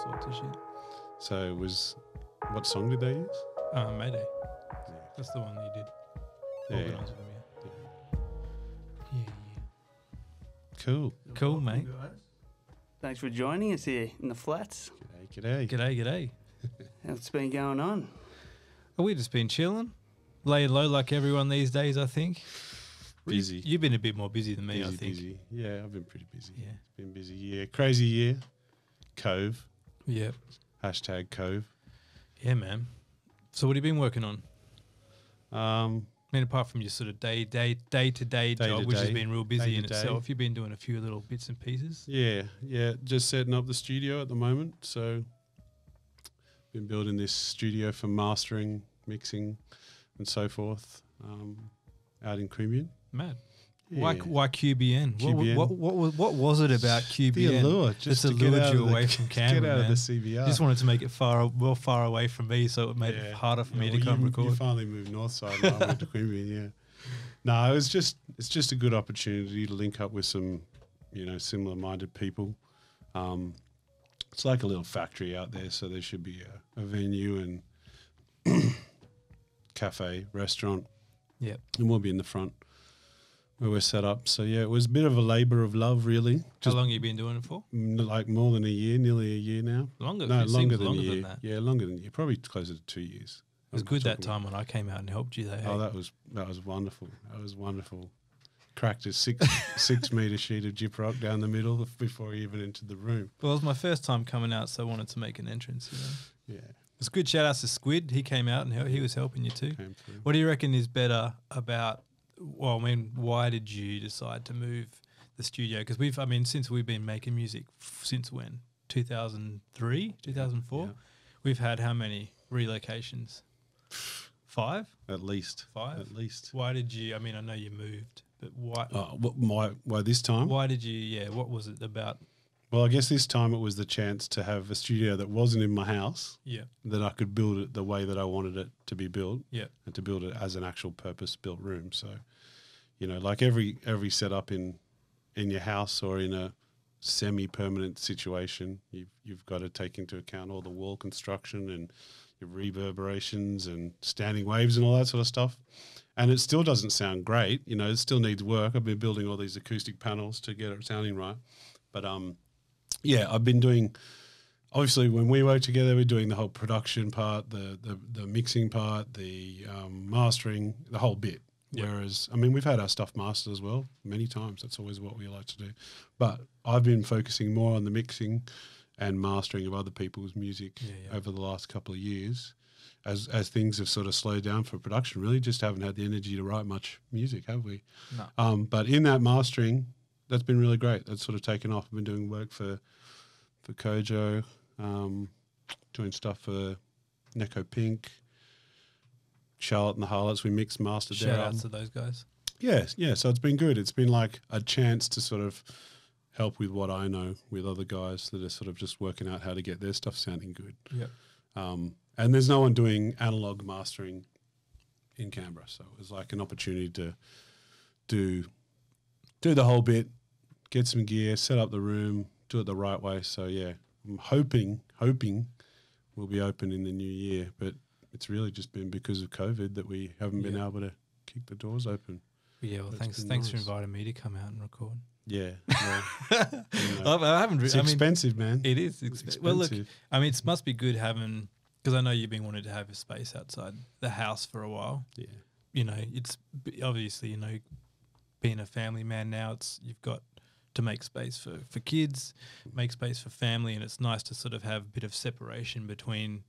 sorts of shit. So it was, what song did they use? Mayday. Yeah. That's the one that you did. Yeah. Organise with them, yeah. Cool. Cool, mate. Thanks for joining us here in the flats. G'day. G'day. What's been going on? We've just been chilling, laying low like everyone these days, I think. Busy. You've been a bit more busy than me, busy, I think. Busy. Yeah, I've been pretty busy. Yeah. It's been a busy year. Crazy year. Cove. Yeah. Hashtag Cove. Yeah, man. So what have you been working on? Um, I mean, apart from your sort of day-to-day job, which has been real busy in itself, you've been doing a few little bits and pieces. Yeah. Just setting up the studio at the moment. So, been building this studio for mastering, mixing, and so forth. Out in Queanbeyan. Mad. Yeah. Why QBN? QBN? What was it about QBN? The allure, just that's to allured get you out away from Canberra, get out man. of the CBR. Just wanted to make it far away from me, so it made it harder for me to come record. You finally moved north side, and I went to Queanbeyan. Yeah. No, it's just a good opportunity to link up with some, similar-minded people. It's like a little factory out there, so there should be a venue and cafe, restaurant. Yeah. And we'll be in the front where we're set up. So, yeah, it was a bit of a labour of love, really. How long have you been doing it for? Like more than a year, nearly a year now. Longer? No, longer than a year. Than that. Yeah, longer than a year. Probably closer to 2 years. It was good that time when I came out and helped you, though. Oh, that was wonderful. That was wonderful. Cracked a 6 metre sheet of gyprock down the middle before he even entered the room. Well, it was my first time coming out, so I wanted to make an entrance, Yeah. It's good. Shout outs to Squid. He came out and he was helping you too. Came through. What do you reckon is better about, why did you decide to move the studio? Because since we've been making music, since when? 2003, 2004? Yeah. We've had how many relocations? 5? At least. 5? At least. Why did you, I know you moved, but why? Why this time? Why did you, what was it about? Well, I guess this time it was the chance to have a studio that wasn't in my house. Yeah. That I could build it the way that I wanted it to be built. Yeah. And to build it as an actual purpose-built room. So, like every setup in your house or in a semi-permanent situation, you've got to take into account all the wall construction and your reverberations and standing waves and all that sort of stuff. And it still doesn't sound great. It still needs work. I've been building all these acoustic panels to get it sounding right. But yeah, I've been doing, obviously when we work together, we're doing the whole production part, the mixing part, the mastering, the whole bit. Yep. Whereas, we've had our stuff mastered as well many times. That's always what we like to do. But I've been focusing more on the mixing and mastering of other people's music over the last couple of years as things have sort of slowed down for production. Really just haven't had the energy to write much music, have we? No. But in that mastering, that's been really great. That's sort of taken off. I've been doing work for Kojo, doing stuff for Neko Pink, Charlotte and the Harlots. We mixed, mastered their Shout outs to those guys. Yeah. So it's been good. It's been like a chance to sort of help with what I know with other guys that are sort of just working out how to get their stuff sounding good. Yeah. And there's no one doing analog mastering in Canberra, so it was like an opportunity to do the whole bit. Get some gear, set up the room, do it the right way. So, yeah, I'm hoping we'll be open in the new year. But it's really just been because of COVID that we haven't been able to kick the doors open. Yeah, well, thanks for inviting me to come out and record. Yeah. Well, I haven't. It's expensive, man. It is expensive. Well, look, it must be good having, because I know you've been wanting to have a space outside the house for a while. Yeah. It's obviously, being a family man now, you've got to make space for kids, make space for family, and it's nice to sort of have a bit of separation between,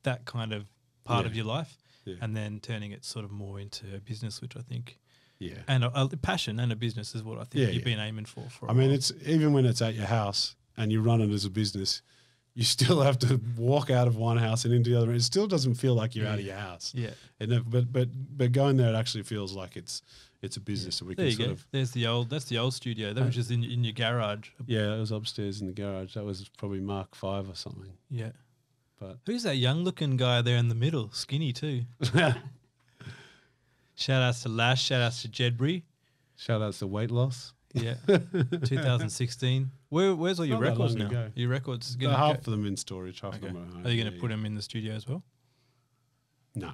that kind of part of your life and then turning it sort of more into a business, which I think, and a passion and a business is what I think you've been aiming for a while. It's even when it's at your house and you run it as a business, you still have to walk out of one house and into the other. It still doesn't feel like you're out of your house. Yeah. But going there, it actually feels like it's a business. So we there can you sort go. of. That's the old studio. That was just in your garage. Yeah, it was upstairs in the garage. That was probably Mark 5 or something. Yeah. But who's that young looking guy there in the middle? Skinny too. Shout outs to Lash. Shout outs to Jedbury. Shout outs to Weight Loss. Yeah, 2016. Where's all your Not that records long now? ago. Your records. Half of them in storage, half of Okay. them at home. Are you going to put them in the studio as well? No.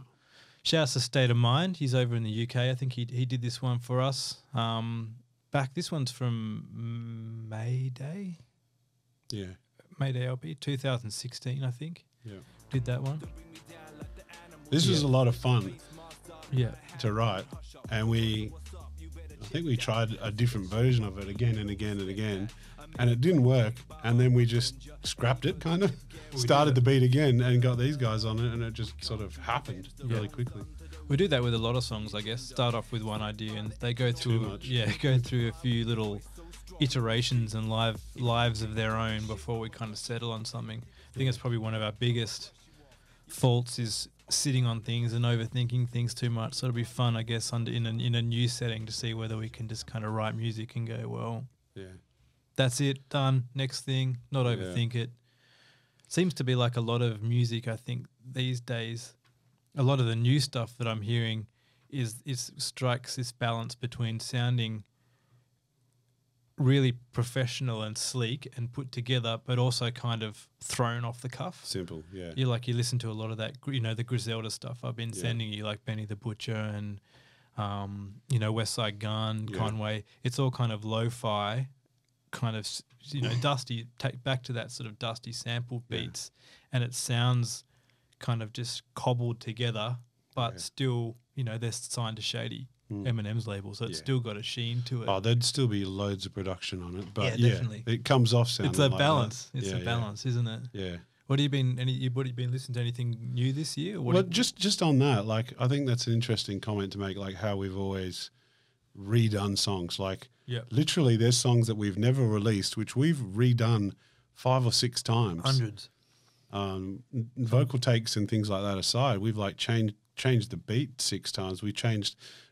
Shouts to State of Mind. He's over in the UK. I think he did this one for us. This one's from Mayday LP 2016, I think. Yeah. Did that one. This was a lot of fun Yeah. to write, and I think we tried a different version of it again and again and again, and it didn't work, and then we just scrapped it, kind of started the beat again and got these guys on it, and it just sort of happened really quickly. We do that with a lot of songs, I guess. Start off with one idea and they go through go through a few little iterations and lives of their own before we kind of settle on something. I think it's probably one of our biggest faults is sitting on things and overthinking things too much. So it'll be fun, I guess, in a new setting to see whether we can just kind of write music and go, well, that's it, done, next thing, not overthink it. Seems to be like a lot of music, I think, these days. A lot of the new stuff that I'm hearing strikes this balance between sounding really professional and sleek and put together, but also kind of thrown off the cuff. Simple, yeah. You listen to a lot of that, the Griselda stuff I've been sending you, like Benny the Butcher and, West Side Gun, Conway. It's all kind of lo-fi, kind of, dusty, take back to that sort of dusty sample beats, and it sounds kind of just cobbled together, but still, they're signed to Shady, Eminem's label, so it's still got a sheen to it. Oh, there'd still be loads of production on it, but definitely. It comes off sounding It's a like balance. that. It's a balance, isn't it? Yeah. What have you been listening to anything new this year? Just on that, like, I think that's an interesting comment to make, like how we've always redone songs. Like, literally, there's songs that we've never released, which we've redone 5 or 6 times. Hundreds. Vocal takes and things like that aside, we've like changed the beat 6 times. We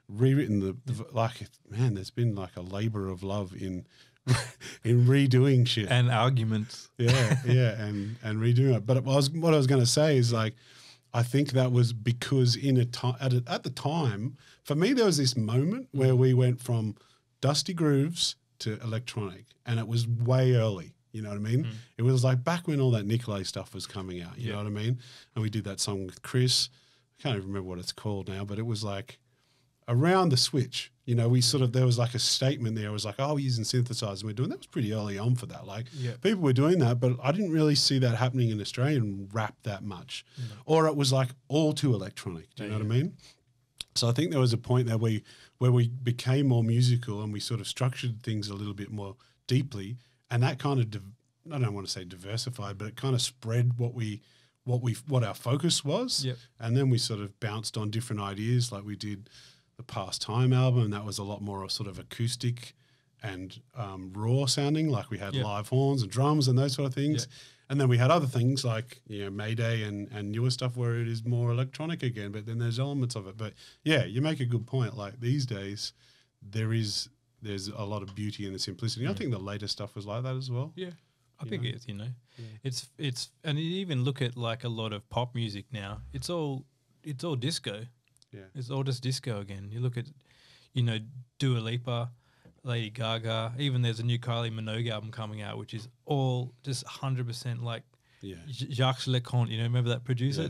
rewritten the there's been like a labor of love in redoing shit and arguments. and redoing it. But what I was going to say is, like, I think that was because at the time, for me, there was this moment where we went from dusty grooves to electronic, and it was way early. You know what I mean? It was like back when all that Nicolay stuff was coming out. You know what I mean? And we did that song with Chris. I can't even remember what it's called now, but it was like around the switch. There was like a statement there. It was like, oh, we're using synthesizers. We're doing that. Was pretty early on for that. Like, people were doing that, but I didn't really see that happening in Australian rap that much. No. Or it was like all too electronic. Do you know what I mean? So I think there was a point there where we became more musical and we sort of structured things a little bit more deeply. And that kind of, I don't want to say diversified, but it kind of spread what our focus was. Yep. And then we sort of bounced on different ideas. Like we did the Past Time album, and that was a lot more sort of acoustic and raw sounding. Like we had live horns and drums and those sort of things. Yep. And then we had other things like, Mayday and newer stuff where it is more electronic again, but then there's elements of it. But yeah, you make a good point. Like these days, there's a lot of beauty in the simplicity. I think the latest stuff was like that as well. Yeah, I think it is. It's and you even look at like a lot of pop music now. It's all disco. Yeah, it's all just disco again. You look at, Dua Lipa, Lady Gaga. Even there's a new Kylie Minogue album coming out, which is all just 100% like Jacques Leconte. Remember that producer? Yeah.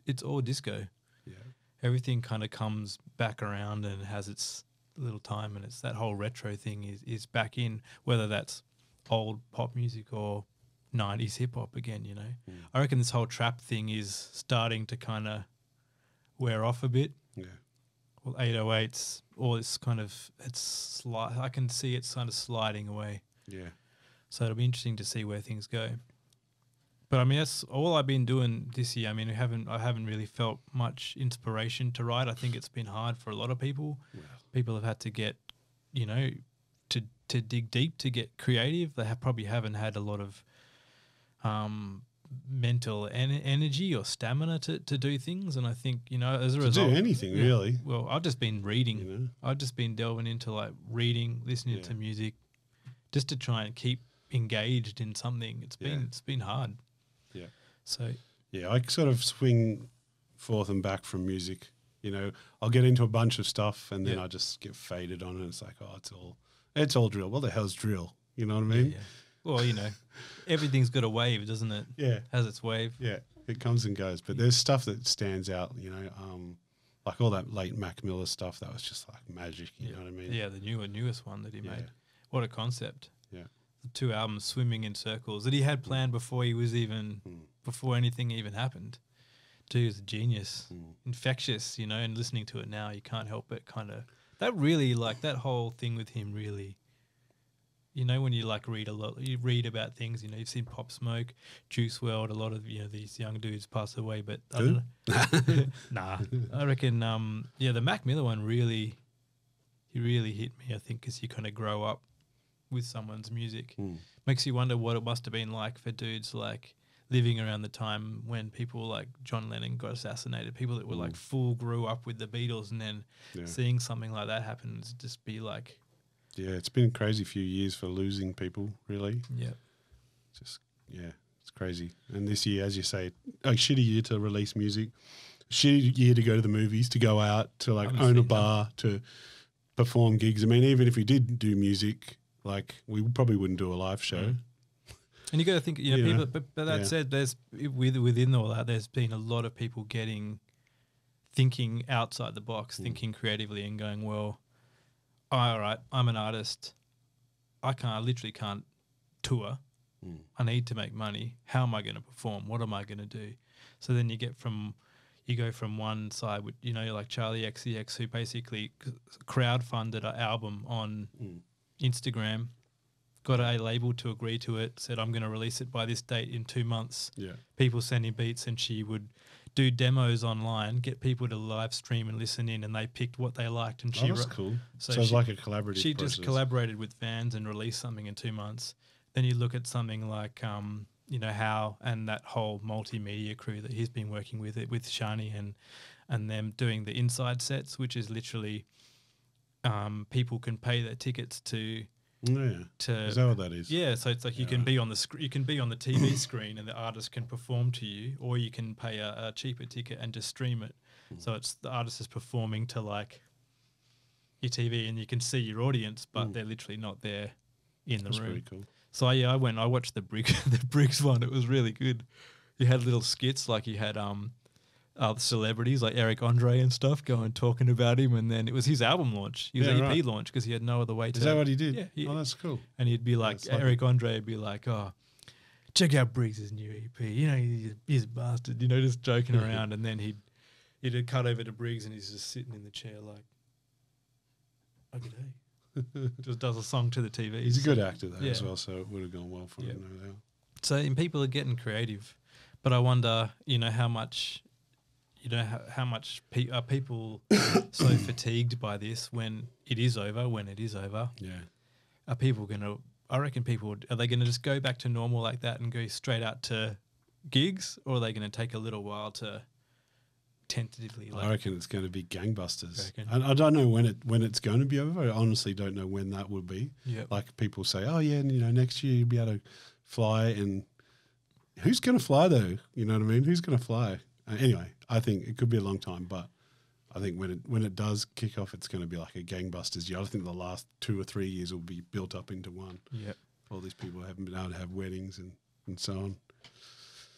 It's all disco. Yeah, everything kind of comes back around and has its little time, and it's that whole retro thing is back in, whether that's old pop music or 90s hip hop again. I reckon this whole trap thing is starting to kind of wear off a bit. Yeah. Well, 808s, all this kind of, I can see it's kind of sliding away. Yeah. So it'll be interesting to see where things go. But I mean, that's all I've been doing this year. I mean, I haven't really felt much inspiration to write. I think it's been hard for a lot of people. Yeah. People have had to get, to dig deep to get creative. They probably haven't had a lot of mental energy or stamina to do things. And I think, as a result, do anything really. Well, I've just been reading. I've just been delving into like reading, listening to music, just to try and keep engaged in something. It's been hard. Yeah. So I sort of swing forth and back from music You know, I'll get into a bunch of stuff and then Yeah. I just get faded on it. It's like, oh, it's all drill. What the hell's drill? You know what I mean? Yeah. Well, everything's got a wave, doesn't it? Yeah. Has its wave. Yeah. It comes and goes. But there's stuff that stands out, like all that late Mac Miller stuff, that was just like magic, you know what I mean? Yeah, the newest one that he made. What a concept. Yeah. The 2 albums swimming in circles that he had planned before he was even before anything even happened. Dude is a genius. Infectious, and listening to it now you can't help but that really, like, that whole thing with him really, when you like read a lot, you read about things, you've seen Pop Smoke, Juice WRLD, a lot of these young dudes pass away, but I don't know. Nah, I reckon the Mac Miller one really hit me, I think, because you kind of grow up with someone's music. Makes you wonder what it must have been like for dudes like living around the time when people like John Lennon got assassinated, people that were like grew up with the Beatles, and then seeing something like that happen is just be like... Yeah, it's been a crazy few years for losing people, really. Yeah. It's crazy. And this year, as you say, a shitty year to release music, shitty year to go to the movies, to go out, to like own a bar, to perform gigs. I mean, even if we did do music, like we probably wouldn't do a live show. And you got to think, people. But that said, there's within all that, there's been a lot of people thinking outside the box, thinking creatively, and going, well, all right, I'm an artist. I literally can't tour. I need to make money. How am I going to perform? What am I going to do? So then you go from one side with like Charlie XCX, who basically crowdfunded an album on Instagram, got a label to agree to it, said I'm going to release it by this date in 2 months. Yeah. People sending beats, and she would do demos online, get people to live stream and listen in, and they picked what they liked. And that's cool. So it's like a collaborative She process. just collaborated with fans and released something in 2 months. Then you look at something like, How and that whole multimedia crew that he's been working with Shani and them doing the inside sets, which is literally people can pay their tickets to... Is that what that is? Yeah, so it's like you can be on the TV screen and the artist can perform to you, or you can pay a cheaper ticket and just stream it. So it's the artist is performing to like your TV, and you can see your audience, but they're literally not there in the room. Pretty cool. So I watched the Briggs one. It was really good. You had little skits, like you had celebrities like Eric Andre and stuff going talking about him, and then it was his album launch, his EP launch, because he had no other way to... Is that what he did? Yeah. Oh, that's cool. And he'd be like, Eric Andre would be like, oh, check out Briggs' new EP. He's a bastard, just joking around. And then he'd cut over to Briggs, and he's just sitting in the chair like, okay. Just does a song to the TV. He's a good actor though as well, so it would have gone well for him, no doubt. So and people are getting creative, but I wonder, how much... how much are people so fatigued by this when it is over? Yeah. Are people going to... I reckon are they going to just go back to normal like that and go straight out to gigs, or are they going to take a little while to tentatively... I reckon it's going to be gangbusters. I don't know when it's going to be over. I honestly don't know when that will be. Yep. Like people say, oh yeah, next year you'll be able to fly, and who's going to fly though? You know what I mean? Who's going to fly? Anyway, I think it could be a long time, but I think when it does kick off, it's going to be like a gangbusters year. I think the last 2 or 3 years will be built up into one. Yeah, all these people haven't been able to have weddings and so on.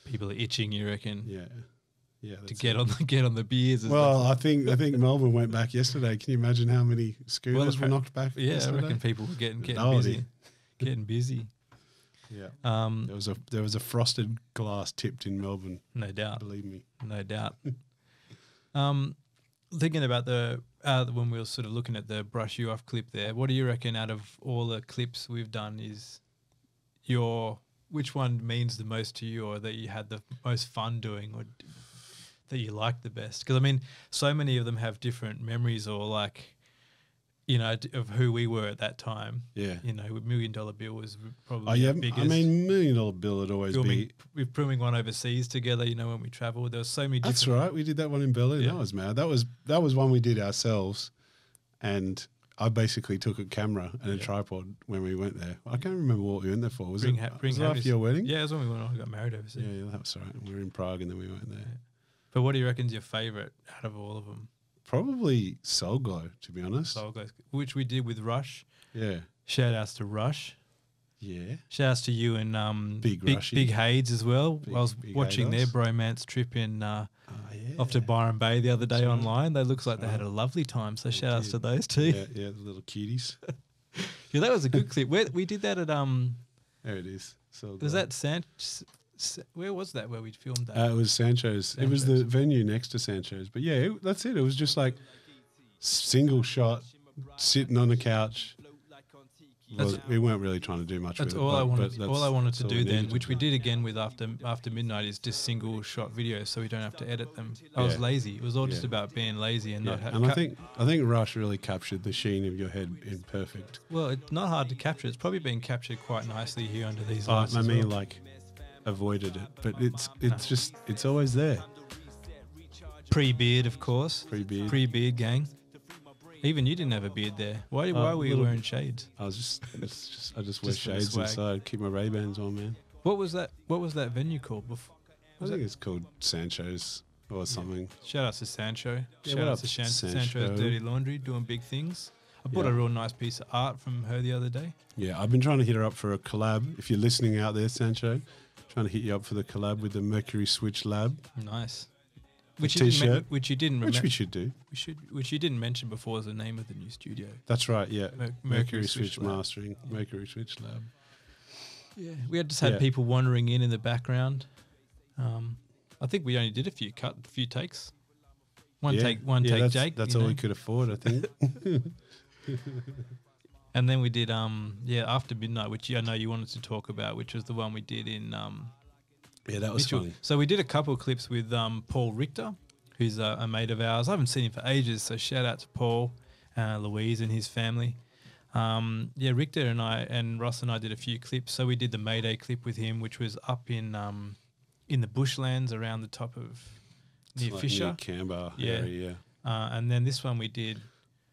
People are itching, you reckon? Yeah. To get on the beers. Well, I think Melbourne went back yesterday. Can you imagine how many scooters were knocked back? Yeah, yesterday? I reckon people were getting busy. Getting busy. Yeah. There was a frosted glass tipped in Melbourne. No doubt. Believe me. No doubt. Thinking about when we were sort of looking at the Brush You Off clip there, what do you reckon out of all the clips we've done is which one means the most to you, or that you had the most fun doing, or that you liked the best? Because I mean, so many of them have different memories, or like, of who we were at that time. Yeah. $1 Million Bill was probably the biggest. I mean, $1 Million Bill would always be. We're filming one overseas together, when we traveled. There were so many different... That's right. We did that one in Berlin. Yeah. That was mad. That was one we did ourselves, and I basically took a camera and a tripod when we went there. I can't remember what we went there for. Was it after your wedding? Yeah, it was when we got married overseas. Yeah, that was right. We were in Prague and then we went there. Yeah. But what do you reckon's your favourite out of all of them? Probably Soul Glow, to be honest. Soul Glow, which we did with Rush. Yeah. Shout outs to Rush. Yeah. Shout outs to you and Big Rushy. Big Hades as well. Big- I was Big watching their Hados. bromance trip in Yeah. off to Byron Bay the other day That's right. online. They looks like they That's had right. a lovely time. So They shout outs did. to those two. Yeah, yeah, the little cuties. Yeah, that was a good clip. We did that at There it is. Soul was Glow. that where was that where we filmed that? It was Sancho's. It was the Sancho's. venue next to Sancho's. But yeah, that's it. It was just like single shot, sitting on the couch. We weren't really trying to do much That's with all it. I wanted. but All I wanted to that's all do we then, needed to which we do. did again with after midnight, is just single shot videos, so we don't have to edit them. I was Yeah. lazy. It was all just Yeah. about being lazy and Yeah. not having. And I think Rush really captured the sheen of your head in perfect. Well, it's not hard to capture. It's probably been captured quite nicely here under these I lights. as mean, well. like, avoided it, but it's always there. Pre-beard, of course. Pre-beard. Pre-beard gang. Even you didn't have a beard there. Why were you little- wearing shades? I just wear Just for the shades swag. inside, keep my Ray-Bans on, man. What was that venue called before? I think it's called Sancho's or something. Shout out to Sancho. Yeah, Shout what out up, to Sancho? Sancho's Dirty Laundry, doing big things. I bought Yeah. a real nice piece of art from her the other day. Yeah, I've been trying to hit her up for a collab. If you're listening out there, Sancho, trying to hit you up for the collab with the Mercury Switch Lab, Nice. A Which you didn't, t-shirt. which you didn't which remember. we should do. Which you didn't mention before is the name of the new studio. That's right, yeah. Mercury Switch Switch Lab. Mastering, Mercury Switch Lab. Yeah, we had just had Yeah. people wandering in the background. I think we only did a few takes. One Yeah. take, that's, Jake. That's you all know. we could afford, I think. And then we did After Midnight, which I know you wanted to talk about, which was the one we did in Yeah, that was Mitchell. funny. So we did a couple of clips with Paul Richter, who's a mate of ours. I haven't seen him for ages, so shout out to Paul, Louise and his family. Richter and Ross and I did a few clips. So we did the Mayday clip with him, which was up in the bushlands around the top of near It's like Fisher. near Canberra Yeah. area, yeah. And then this one we did.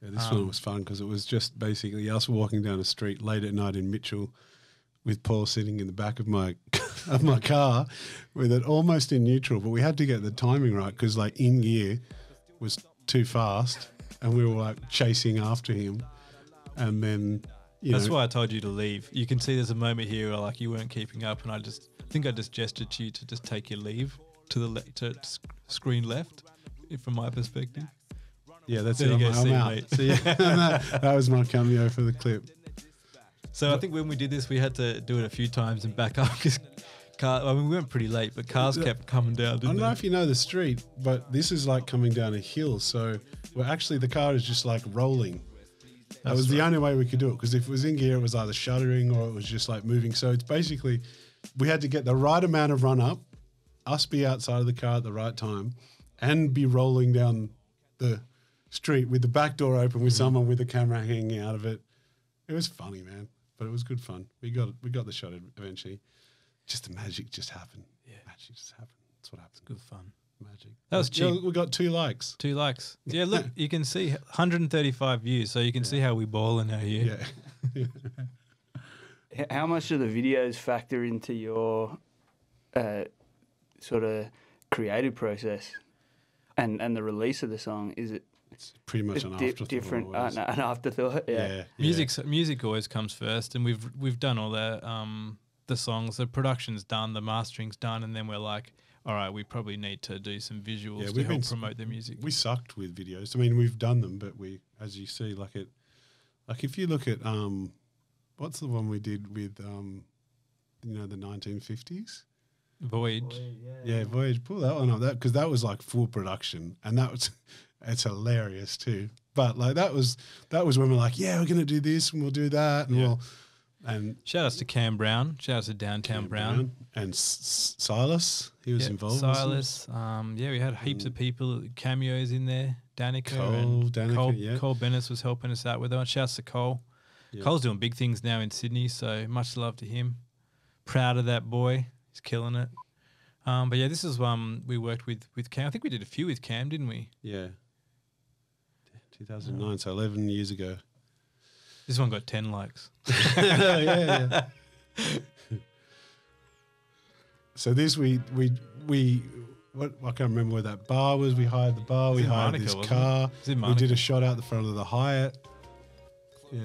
Yeah, this one was fun because it was just basically us walking down the street late at night in Mitchell with Paul sitting in the back of my of my car with it almost in neutral, but we had to get the timing right because like in gear was too fast and we were like chasing after him, and then That's why I told you to leave. You can see there's a moment here where like you weren't keeping up, and I think I just gestured to you to just take your leave to the screen left, from my perspective. Yeah, that's There it. you go, I'm see you, out. mate. So, yeah, that was my cameo for the clip. So I think when we did this, we had to do it a few times and back up because we went pretty late, but cars kept coming down. I Didn't don't know they? if you know the street, but this is like coming down a hill. So the car is just like rolling. That was the only way we could do it, because if it was in gear, it was either shuddering or it was just like moving. So it's basically, we had to get the right amount of run up, us be outside of the car at the right time, and be rolling down the street with the back door open with someone with a camera hanging out of it. It was funny, man, but it was good fun. We got the shot eventually. Just the magic just happened. Yeah. Magic just happened. That's what happened. Good fun. Magic. That was Yeah, cheap. we got 2 likes. 2 likes. Yeah, look, you can see 135 views, so you can see how we ball in our year. Yeah. How much do the videos factor into your sort of creative process and the release of the song? Is it It's pretty much an afterthought. different? always. No, an afterthought. Yeah. Music always comes first, and we've done all the songs, the production's done, the mastering's done, and then we're like, all right, we probably need to do some visuals to we've help been promote the music. We sucked with videos. I mean, we've done them, but as you see, like if you look at what's the one we did with the 1950s? Voyage. Yeah, Voyage. Pull that one up, because that was like full production, and it's hilarious too. But like that was when we're like, yeah, we're gonna do this and we'll do that, and Shout outs to Cam Brown. Shout outs to Downtown Brown. and Silas. He was involved. Silas. We had heaps of people, cameos in there. Danica Cole Bennett was helping us out with that. Shouts to Cole. Yeah. Cole's doing big things now in Sydney, so much love to him. Proud of that boy. He's killing it. But yeah, this is we worked with Cam. I think we did a few with Cam, didn't we? Yeah. 2009, so 11 years ago. This one got 10 likes. So this we I can't remember where that bar was. We hired the bar. We in hired Monaco, this wasn't car. it? It was in We Monaco. did a shot out the front of the Hyatt. Yeah.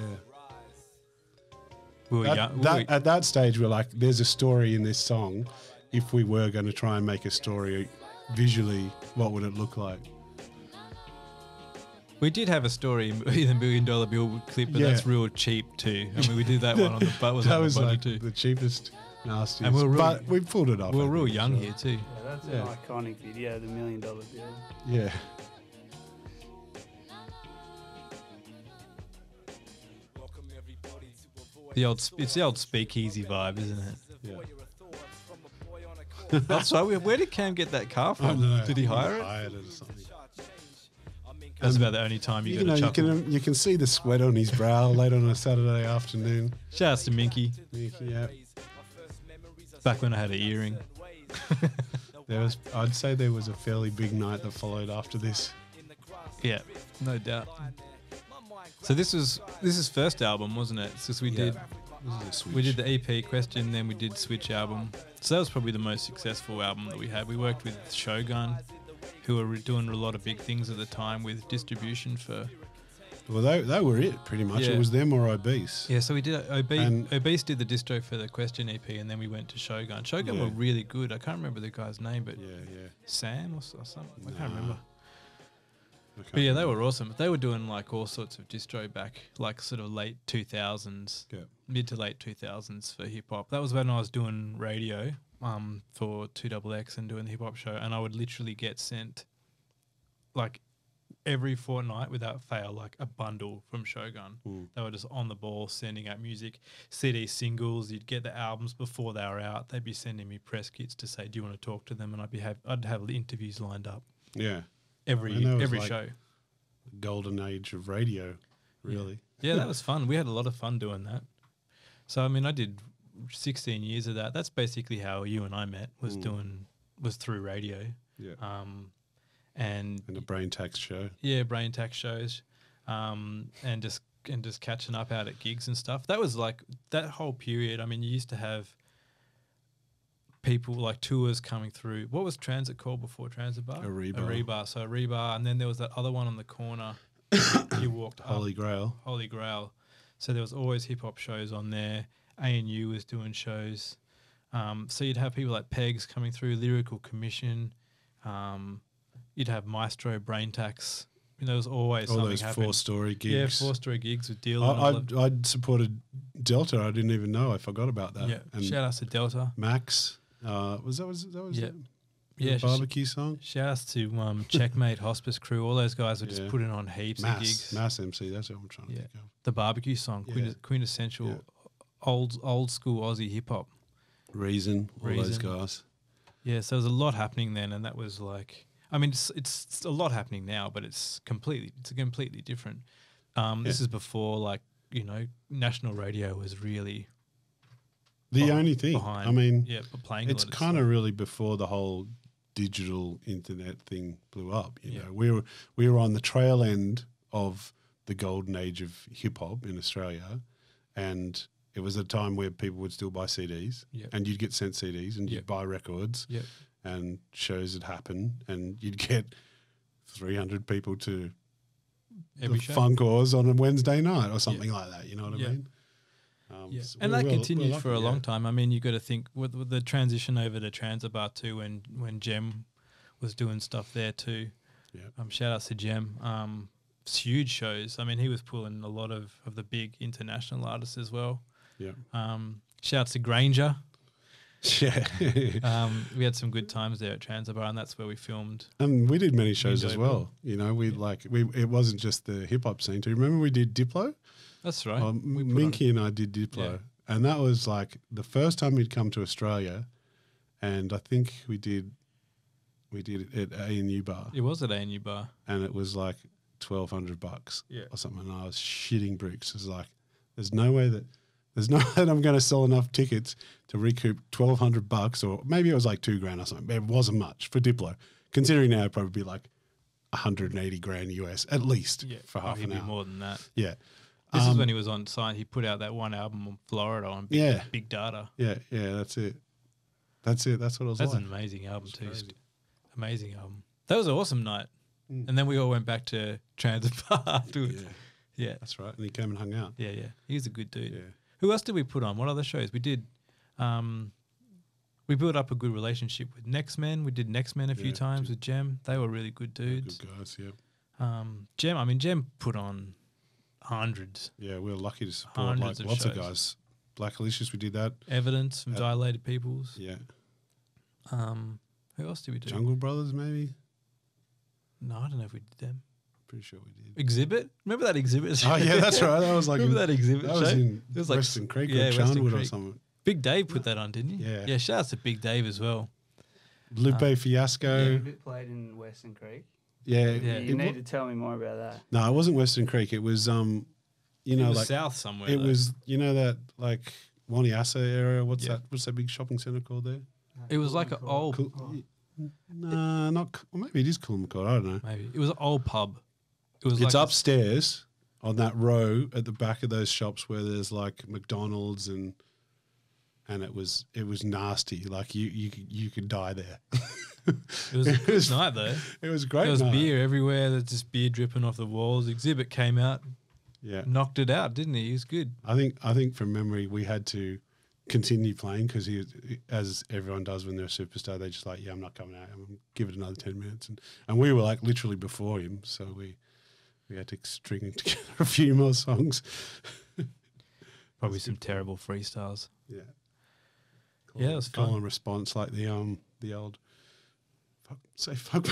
We were young. At that stage, we're like, there's a story in this song. If we were going to try and make a story visually, what would it look like? We did have a story in the $1 Million Bill clip, but Yeah. that's real cheap too. I mean, we did that one on the but was That on was the budget like too. the cheapest, nastiest. And we're real- but we pulled it off. We I were real think, young so. here too. That's Yeah. an iconic video, the $1 Million Bill. Yeah. It's the old speakeasy vibe, isn't it? Yeah. That's right. Where did Cam get that car I from? don't know. Did he hire it? Hired it or something. That's about the only time you You got know, to chuckle. you can see the sweat on his brow late on a Saturday afternoon. Shouts to Minky. Yeah. Back when I had an earring. I'd say there was a fairly big night that followed after this. Yeah, no doubt. So this is first album, wasn't it? Since we did we did the EP Question, then we did Switch album. So that was probably the most successful album that we had. We worked with Shogun, who were doing a lot of big things at the time with distribution for. Well, they were it pretty much. Yeah. It was them or Obese. Yeah, so we did And- Obese did the distro for the Question EP, and then we went to Shogun. Shogun Yeah. were really good. I can't remember the guy's name, but Yeah. Sam or something. I can't remember. Okay. But yeah, they were awesome. They were doing like all sorts of distro back, like sort of late 2000s, Yeah. mid to late 2000s for hip hop. That was when I was doing radio for 2XX and doing the hip hop show, and I would literally get sent like every fortnight without fail, like a bundle from Shogun. They were just on the ball sending out music, CD singles. You'd get the albums before they were out. They'd be sending me press kits to say, "Do you want to talk to them?" And I'd have interviews lined up Yeah. every And that was like show. the golden age of radio, really. Yeah, that was fun. We had a lot of fun doing that. So I mean, I did 16 years of that. That's basically how you and I met. Was through radio. Yeah. And And the Brain Tax show. yeah, brain tax shows, and just catching up out at gigs and stuff. That was like that whole period. I mean, you used to have people like tours coming through. What was Transit called before Transit Bar? A Rebar. A Rebar. So a Rebar, and then there was that other one on the corner. You walked up. Holy Grail. Holy Grail. So there was always hip hop shows on there. ANU was doing shows. So you'd have people like Pegs coming through, Lyrical Commission. You'd have Maestro, Brain Tax. You know, there was always All something those happening. 4-story gigs. Yeah, 4-story gigs with Deal. and all of- I'd supported Delta. I didn't even know. I forgot about that. yeah, And shout outs to Delta. Max. Was that Yeah. it? Yeah, The barbecue song? shout outs to Checkmate, Hospice Crew. All those guys were just Yeah. putting on heaps of gigs. Mass MC. That's what I'm trying to Yeah. think of. The barbecue song, Yeah. quintessential, Yeah. old school Aussie hip hop. Reason. All those Reason. guys. Yeah, so there's a lot happening then, and that was like, I mean, it's a lot happening now, but it's completely different. This is before, like, you know, national radio was really The only thing. behind. I mean, yeah, but playing. it's kind of really before the whole digital internet thing blew up. You Yeah. know, we were on the trail end of the golden age of hip hop in Australia, and it was a time where people would still buy CDs, Yeah. and you'd get sent CDs, and Yeah. you'd buy records, Yeah, and shows would happen, and you'd get 300 people to every the show. Funkors on a Wednesday night or something like that. You know what Yeah. I mean? Yeah. So And we're that well- continued we're for a lucky, long yeah. time. I mean, you got to think with the transition over to Transit Bar too, when Jem was doing stuff there too. Yeah. Shout outs to Jem. It's huge shows. I mean, he was pulling a lot of the big international artists as well. Yeah. Shouts to Granger. Yeah. We had some good times there at Transit Bar, and that's where we filmed. And we did many shows as enjoyed well. You know, it wasn't just the hip hop scene. Do you remember we did Diplo? That's right. Well, We put Minky and I did Diplo. Yeah. And that was like the first time we'd come to Australia. And I think we did it at ANU Bar. It was at ANU Bar. And it was like $1,200 Yeah. or something. And I was shitting bricks. It was like, there's no way that I'm going to sell enough tickets to recoup $1,200, or maybe it was like $2,000 or something. But it wasn't much for Diplo, considering now it'd probably be like 180 grand US at least for half he'd an be hour. more than that. Yeah, This is when he was on site. He put out that one album on Florida on Big Data. yeah. That's it. That's what it was That's like. an amazing album too. crazy. Amazing album. That was an awesome night. And then we all went back to Transit Bar afterwards. Yeah. That's right. And he came and hung out. Yeah. He's a good dude. Yeah. Who else did we put on? What other shows? We did we built up a good relationship with Next Men. We did Next Men a few times with Jem. They were really good dudes. Good guys, yeah. Jem put on hundreds. Yeah, we were lucky to support Hundreds of lots of shows. guys. Black Alicious, we did that. Evidence from Dilated Peoples. Yeah. Who else did we do? Jungle Brothers, maybe? No, I don't know if we did them. Pretty sure we did. Exhibit? Remember that Exhibit? Oh, yeah, that's right. That was like Remember that Exhibit that show? was in It was like Western Creek or Western Charnwood or Creek. something. Big Dave put that on, didn't he? Yeah. Yeah, shout out to Big Dave as well. Lupe Fiasco. It played in Western Creek. Yeah. Yeah. You need to tell me more about that. No, it wasn't Western Creek. It was, you It know, was like south somewhere. it though. was, you know, that like Waniasa area. What's Yeah. that? What's that big shopping centre called there? It was like an old. Nah, not. Well, maybe it is Coolmaccord. I don't know. Maybe it was an old pub. It was It's like upstairs on that row at the back of those shops where there's like McDonald's and it was nasty. Like you could die there. It was a good night though. It was a great. There was night. beer everywhere. There's just beer dripping off the walls. Exhibit came out, Yeah, knocked it out, didn't he? He was good. I think from memory we had to continue playing because he, as everyone does when they're a superstar, they just like, yeah, I'm not coming out. I'm give it another 10 minutes, and we were like literally before him, so we had to string together a few more songs. Probably some terrible freestyles. Yeah, Yeah, it was fun. call and response like the old fuck.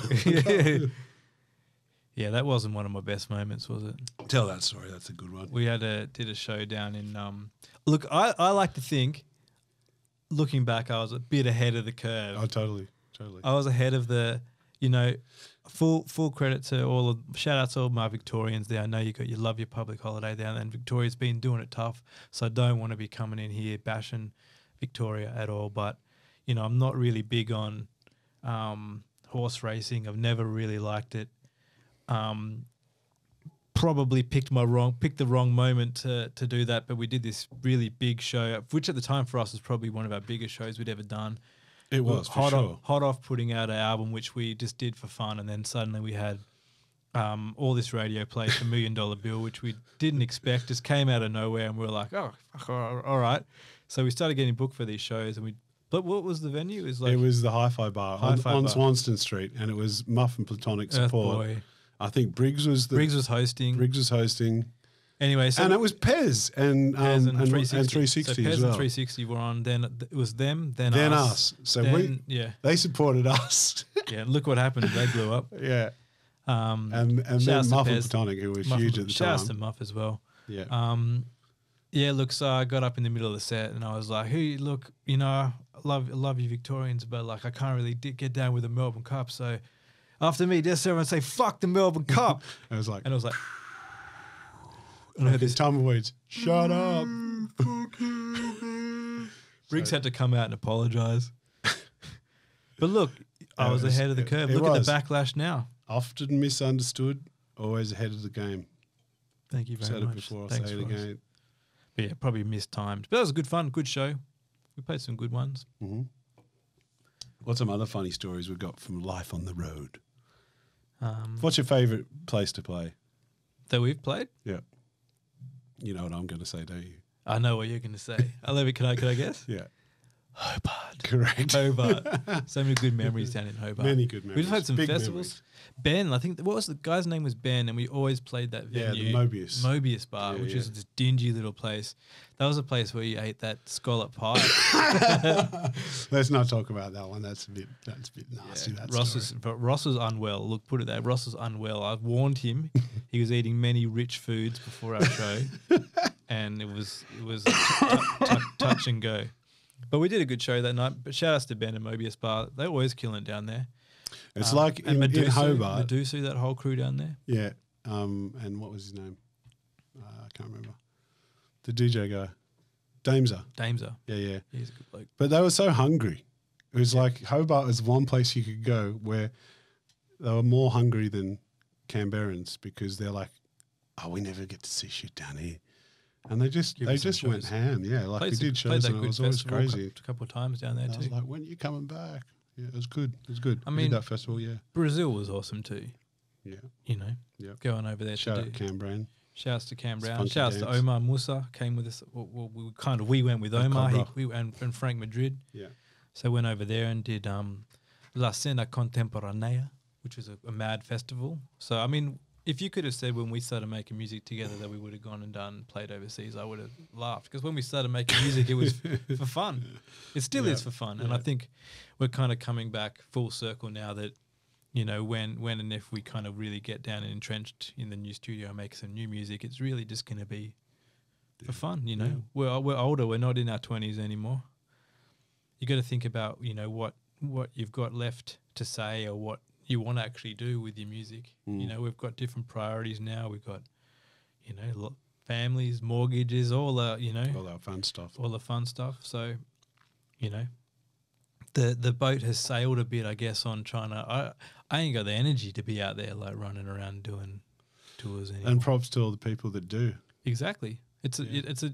Yeah, that wasn't one of my best moments, was it? Tell that story. That's a good one. We did a show down in look, I like to think, looking back, I was a bit ahead of the curve. Oh, totally. I was ahead of the, full credit to shout out to all my Victorians there. I know you love your public holiday down there, and Victoria's been doing it tough, so I don't want to be coming in here bashing Victoria at all. But I'm not really big on horse racing. I've never really liked it. Probably picked the wrong moment to do that, but we did this really big show, which at the time for us was probably one of our biggest shows we'd ever done. It was for sure. Hot off putting out an album, which we just did for fun, and then suddenly we had all this radio play for $1 Million Bill, which we didn't expect, just came out of nowhere, and we were like, oh, fuck, all right. So we started getting booked for these shows, but what was the venue? It was the Hi-Fi Bar on Bar. Swanston Street, and it was Muff and Platonic Earth support. Boy. I think Briggs was hosting. Anyway, so and it was Pez and 360 so as Pez well. and 360 were on. Then it was them. Then us. So they supported us. Yeah. Look what happened. They blew up. Yeah. And then Muff and Platonic, who was huge at the time. Shouts to Muff as well. Yeah. Yeah. Look, so I got up in the middle of the set and I was like, "Hey, look, I love you Victorians, but like I can't really get down with the Melbourne Cup, so." After me, just everyone say, fuck the Melbourne Cup. I was like, and I was like, and I heard this tumbleweeds, shut up. Briggs had to come out and apologise. But look, I was ahead of the curve. Look at the backlash now. Often misunderstood, always ahead of the game. Thank you very Said much. it before, I'll Thanks, say it Ross. again. But yeah, probably mistimed. But that was a good fun, good show. We played some good ones. Mm-hmm. What's some other funny stories we've got from life on the road? What's your favourite place to play? That we've played? Yeah. You know what I'm going to say, don't you? I know what you're going to say. Can I guess? Yeah. Hobart. Correct. Hobart. So many good memories down in Hobart. Many good memories. We just had some Big festivals. Memories. Ben, I think, what was the guy's name was Ben, and we always played that venue. Yeah, the Mobius. Mobius Bar, which is this dingy little place. That was a place where you ate that scallop pie. Let's not talk about that one. That's a bit nasty. Yeah. That Ross was unwell. Look, put it there. Ross was unwell. I warned him. He was eating many rich foods before our show, and it was touch and go. But we did a good show that night. But shout outs to Ben and Mobius Bar. They're always killing it down there. It's like in Hobart. Medusa, that whole crew down there. Yeah. And what was his name? I can't remember. The DJ guy. Dameser. Yeah. He's a good bloke. But they were so hungry. It was like Hobart was one place you could go where they were more hungry than Canberrans because they're like, oh, we never get to see shit down here. And they just went ham. Yeah, like we did shows and it was always crazy. A couple of times down there I too. was like, when are you coming back? Yeah, it was good. It was good. I We mean, did that festival, yeah. Brazil was awesome too. Yeah. You know, Yep. going over there Shout to out do. Canberra. Shouts to Cam Brown. funky Shouts to dance. Omar Musa came with us. Well, we went with And Omar Cobra. and Frank Madrid. Yeah. So went over there and did La Cena Contemporanea, which was a mad festival. So I mean, if you could have said when we started making music together that we would have gone and played overseas, I would have laughed, because when we started making music, it was for fun. It still is for fun, and I think we're kind of coming back full circle now that, you know, when and if we kind of really get down and entrenched in the new studio and make some new music, it's really just going to be for fun. You know, we're older, we're not in our 20s anymore. You got to think about, you know, what you've got left to say or what you want to actually do with your music. You know, we've got different priorities now. We've got, you know, families, mortgages, all the, you know, All that fun stuff. all the fun stuff. So, you know, the boat has sailed a bit, I guess, on trying to. I ain't got the energy to be out there like running around doing tours anymore. And props to all the people that do. Exactly. It's a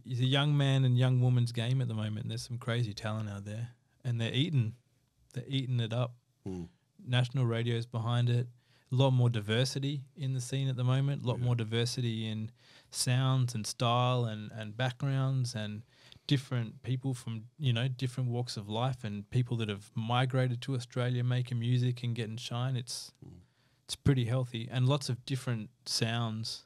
young man and young woman's game at the moment. And there's some crazy talent out there, and they're eating it up. National radio's behind it. A lot more diversity in the scene at the moment. A lot more diversity in sounds and style and backgrounds and different people from, you know, different walks of life and people that have migrated to Australia making music and getting shine. It's pretty healthy, and lots of different sounds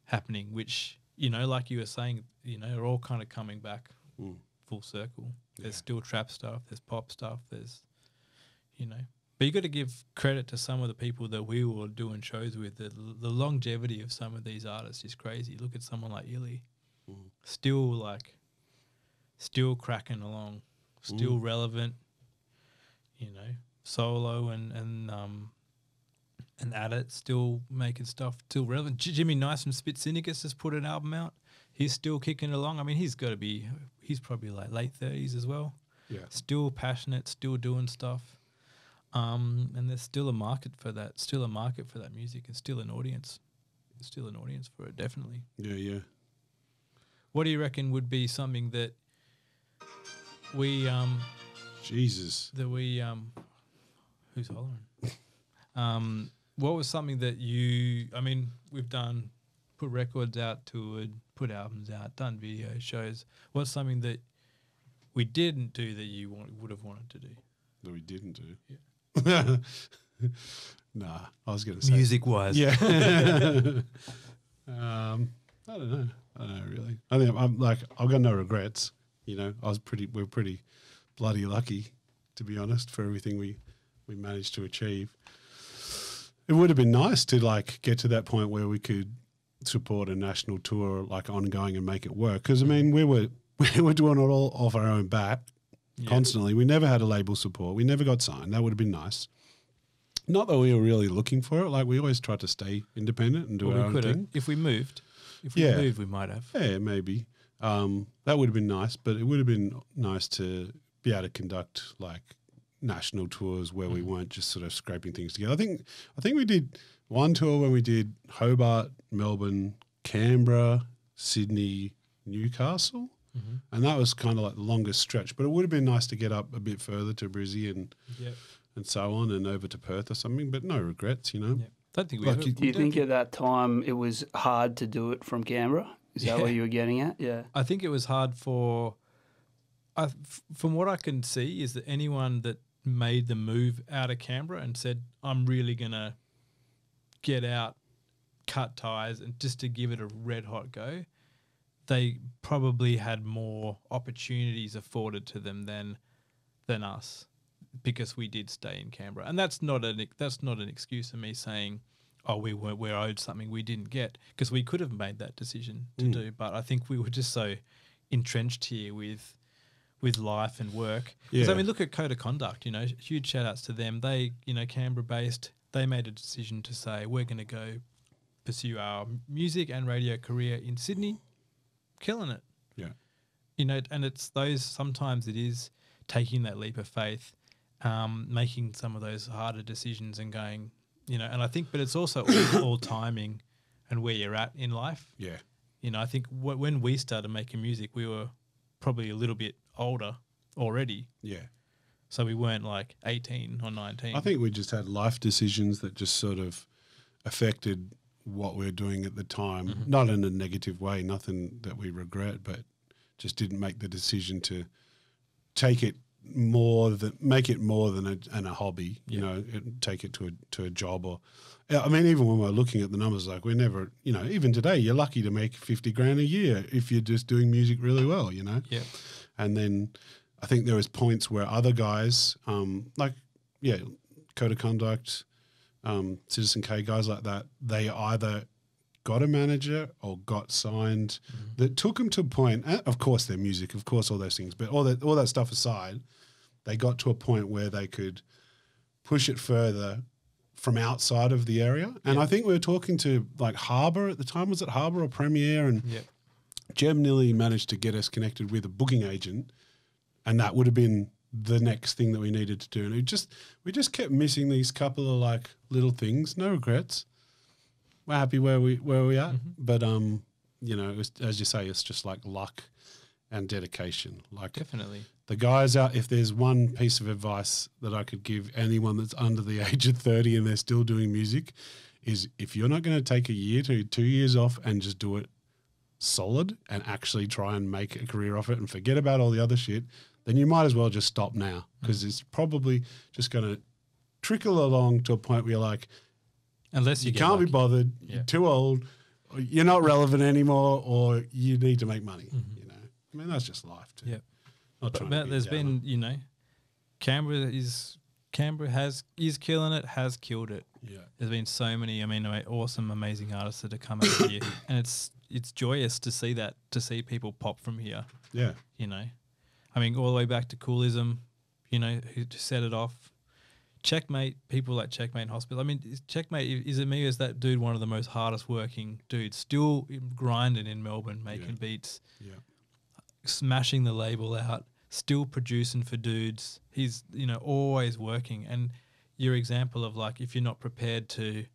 happening, which, you know, like you were saying, you know, are all kind of coming back full circle. There's still trap stuff, there's pop stuff, there's, you know. But you got to give credit to some of the people that we were doing shows with. The longevity of some of these artists is crazy. Look at someone like Illy. Still cracking along, still relevant, you know, solo and at it, still making stuff, still relevant. Jimmy Nice from Spit Syndicus has put an album out. He's still kicking along. I mean, he's probably like late 30s as well. Yeah. Still passionate, still doing stuff. And there's still a market for that. Still a market for that music, and still an audience. There's still an audience for it, definitely. Yeah. What do you reckon would be something that we Jesus. who's hollering? What was something that we've put records out, toured, put albums out, done video shows. What's something that we didn't do that you would have wanted to do? That we didn't do? Yeah. Nah, I was going to say. Music-wise. Yeah. I don't know really. I think I've got no regrets. You know, we're pretty bloody lucky, to be honest, for everything we managed to achieve. It would have been nice to get to that point where we could support a national tour ongoing and make it work. Because I mean, we were doing it all off our own back constantly. We never had a label support. We never got signed. That would have been nice. Not that we were really looking for it. We always tried to stay independent and do our own thing. If we moved, we might have. Yeah, maybe. That would have been nice, but it would have been nice to be able to conduct national tours where we weren't just sort of scraping things together. I think we did one tour when we did Hobart, Melbourne, Canberra, Sydney, Newcastle, and that was kind of the longest stretch. But it would have been nice to get up a bit further to Brizzy and so on, and over to Perth or something. But no regrets, you know. Yep. Don't think we ever. Do you think at that time it was hard to do it from Canberra? Is that what you were getting at? Yeah. I think it was hard from what I can see, is that anyone that made the move out of Canberra and said, I'm really going to get out, cut ties, and just to give it a red hot go, they probably had more opportunities afforded to them than us, because we did stay in Canberra. And that's not an excuse of me saying, oh, we're owed something we didn't get, because we could have made that decision to do. But I think we were just so entrenched here with life and work. Because I mean, look at Code of Conduct, you know, huge shout outs to them. They, you know, Canberra based, they made a decision to say, we're going to go pursue our music and radio career in Sydney, killing it. Yeah. You know, and sometimes it is taking that leap of faith, making some of those harder decisions and going, you know, and I think, but it's also all timing and where you're at in life. Yeah. You know, I think when we started making music, we were probably a little bit older already. Yeah. So we weren't like 18 or 19. I think we just had life decisions that just sort of affected what we were doing at the time, not in a negative way, nothing that we regret, but just didn't make the decision to make it more than a hobby, you know, take it to a job. Or, I mean, even when we're looking at the numbers, like we're never, you know, even today, you're lucky to make 50 grand a year if you're just doing music really well, you know? Yeah. And then I think there was points where other guys, Code of Conduct, Citizen K, guys like that, they either got a manager or got signed that took them to a point, of course their music, of course all those things, but all that stuff aside, they got to a point where they could push it further from outside of the area. And I think we were talking to like Harbour at the time, was it Harbour or Premier? And Jem nearly managed to get us connected with a booking agent, and that would have been the next thing that we needed to do. And we just kept missing these couple of like little things. No regrets. We're happy where we are. But you know, it was, as you say, it's just like luck and dedication. Like Definitely. the guys out, if there's one piece of advice that I could give anyone that's under the age of 30 and they're still doing music, is if you're not going to take a year to 2 years off and just do it solid and actually try and make a career off it and forget about all the other shit, then you might as well just stop now, because it's probably just going to trickle along to a point where you're like, unless you can't be bothered, you're too old, or you're not relevant anymore, or you need to make money. You know, I mean, that's just life too. Yeah. Not trying But to there's been, you know, Canberra is killing it, has killed it. Yeah. There's been so many, I mean, awesome, amazing artists that have come out here, and it's joyous to see that, to see people pop from here. Yeah. You know, I mean, all the way back to Koolism, you know, who set it off. Checkmate, people like Checkmate Hospital. I mean, Checkmate, is it me or is that dude one of the most hardest working dudes? Still grinding in Melbourne, making beats, smashing the label out, still producing for dudes. He's, you know, always working. And your example of like, if you're not prepared to